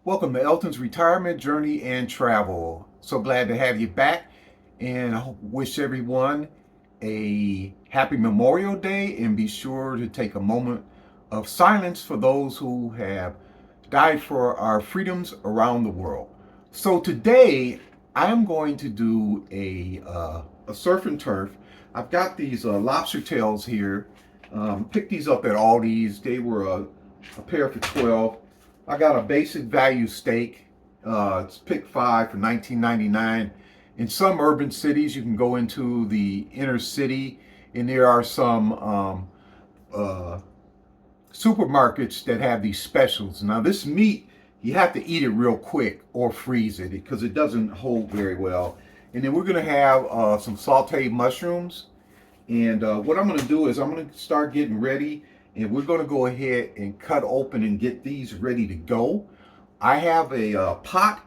Welcome to Elton's Retirement Journey and Travel. So glad to have you back, and I wish everyone a happy Memorial Day, and be sure to take a moment of silence for those who have died for our freedoms around the world. So today I am going to do a surf and turf. I've got these lobster tails here. Picked these up at Aldi's. They were a pair for 12. I got a basic value steak. It's pick five for 19.99. In some urban cities, you can go into the inner city, and there are some uh, supermarkets that have these specials. Now, this meat, you have to eat it real quick or freeze it because it doesn't hold very well. And then we're going to have some sauteed mushrooms. And what I'm going to do is I'm going to start getting ready, and we're going to go ahead and cut open and get these ready to go. I have a pot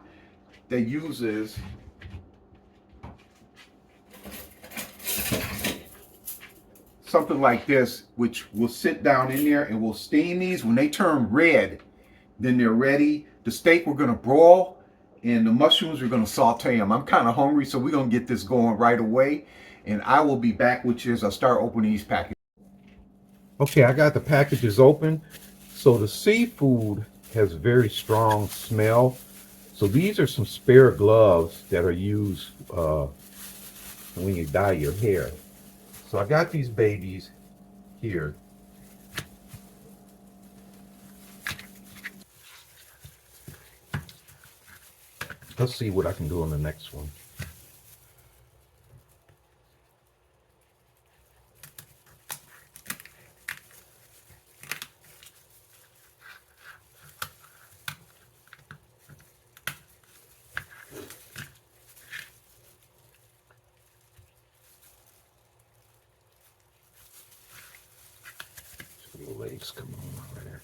that uses something like this, which will sit down in there, and we'll steam these. When they turn red, then they're ready. The steak we're going to broil, and the mushrooms we're going to saute them. I'm kind of hungry, so we're going to get this going right away. And I will be back with you as I start opening these packages. Okay, I got the packages open. So the seafood has very strong smell. So these are some spare gloves that are used when you dye your hair. So I got these babies here. Let's see what I can do on the next one. The legs come on over there.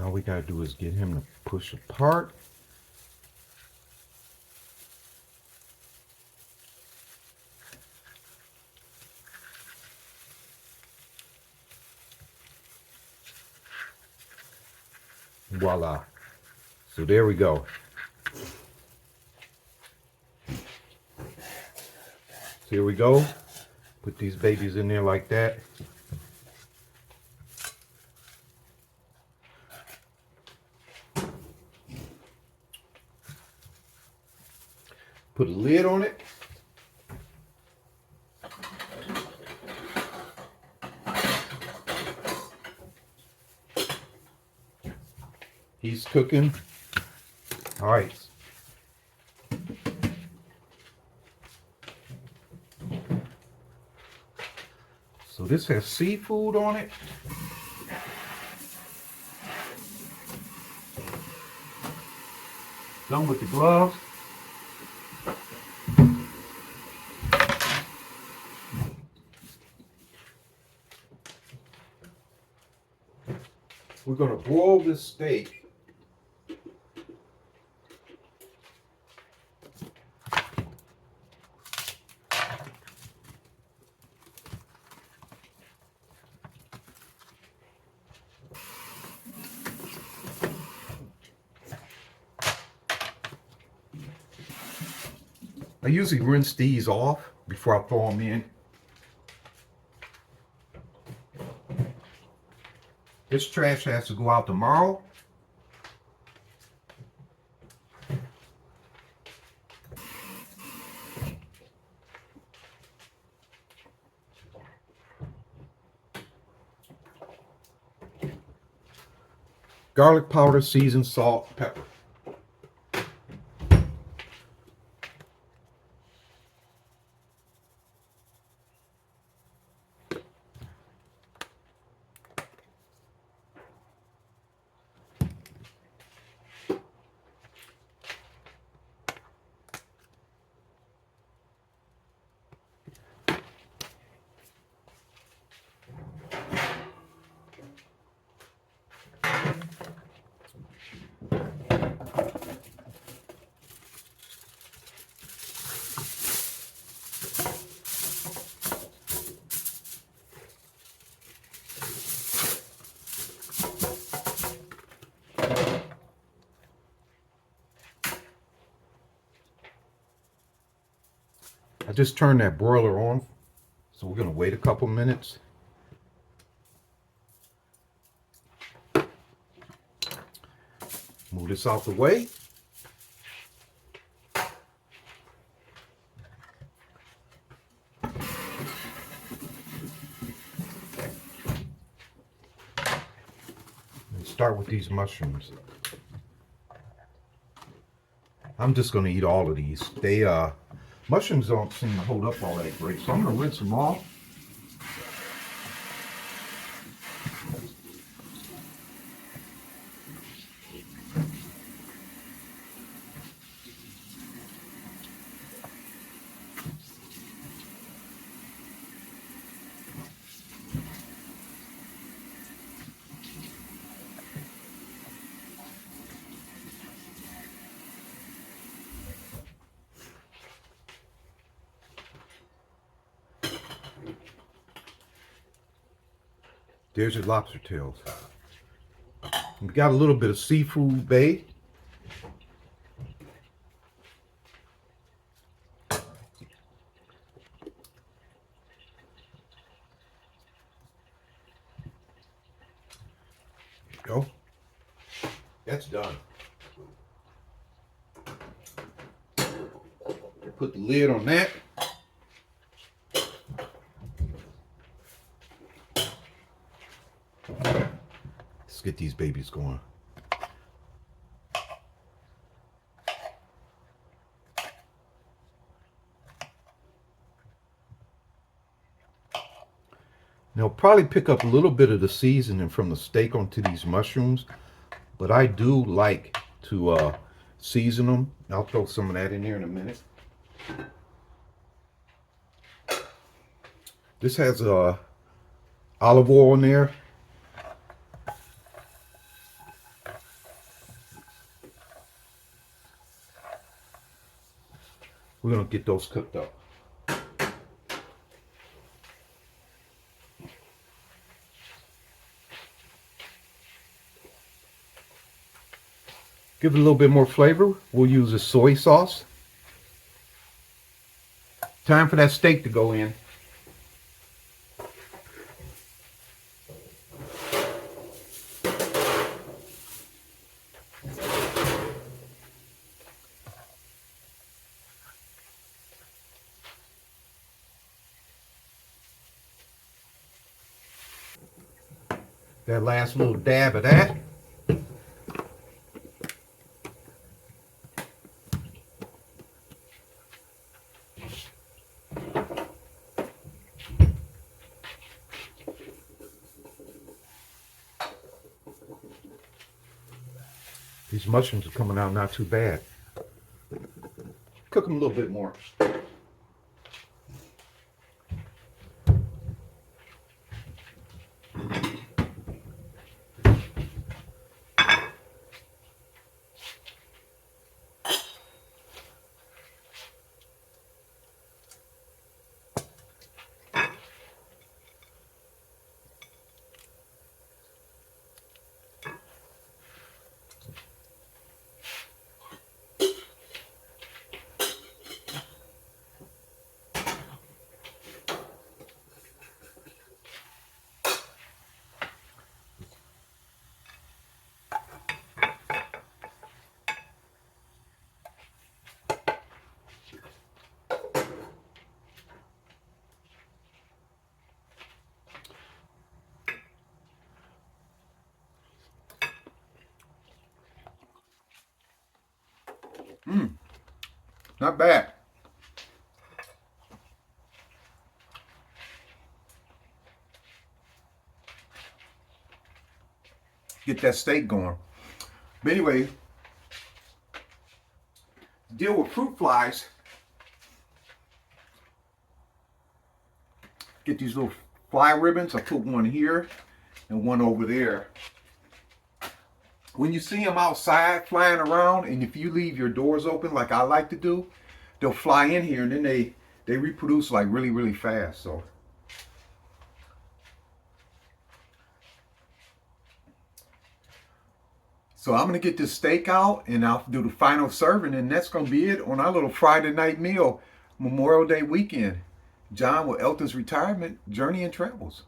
All we gotta do is get him to push apart. Voila. So there we go. So here we go. Put these babies in there like that. Put a lid on it. He's cooking. All right. So this has seafood on it. Done with the gloves. We're going to broil this steak. I usually rinse these off before I throw them in. This trash has to go out tomorrow. garlic powder, seasoned salt, pepper. I just turned that broiler on, so we're going to wait a couple minutes. Move this out the way. And start with these mushrooms. I'm just going to eat all of these. Mushrooms don't seem to hold up all that great, so I'm going to rinse them off. There's your lobster tails. We got a little bit of seafood bay. Go. That's done. Put the lid on that. Let's get these babies going. Now, probably pick up a little bit of the seasoning from the steak onto these mushrooms, but I do like to season them. I'll throw some of that in there in a minute. This has olive oil in there. We're going to get those cooked up. Give it a little bit more flavor. We'll use a soy sauce. Time for that steak to go in. That last little dab of that. These mushrooms are coming out not too bad. Cook them a little bit more. Not bad. Get that steak going. But anyway, deal with fruit flies. Get these little fly ribbons. I put one here and one over there. When you see them outside flying around, and if you leave your doors open like I like to do, they'll fly in here and then they reproduce like really, really fast. So I'm going to get this steak out and I'll do the final serving, and that's going to be it on our little Friday night meal, Memorial Day weekend. John with Elton's Retirement Journey and Travels.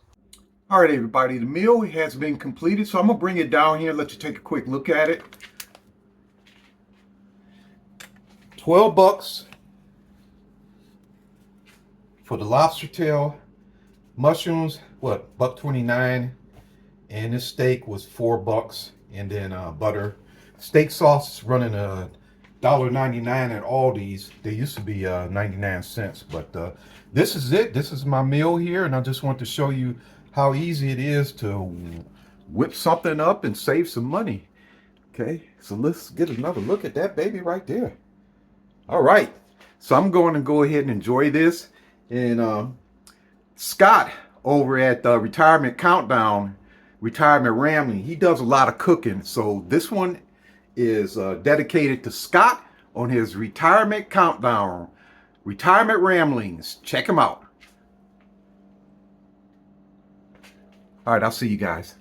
All right, everybody, the meal has been completed. So I'm going to bring it down here and let you take a quick look at it. $12 for the lobster tail, mushrooms, what, $1.29, and this steak was $4, and then butter. Steak sauce is running $1.99 at Aldi's. They used to be 99 cents, but this is it. This is my meal here, and I just want to show you how easy it is to whip something up and save some money. Okay, so let's get another look at that baby right there. All right, so I'm going to go ahead and enjoy this. And Scott over at Retirement Countdown, Retirement Rambling, he does a lot of cooking. So this one is dedicated to Scott on his Retirement Countdown, Retirement Ramblings. Check him out. All right, I'll see you guys.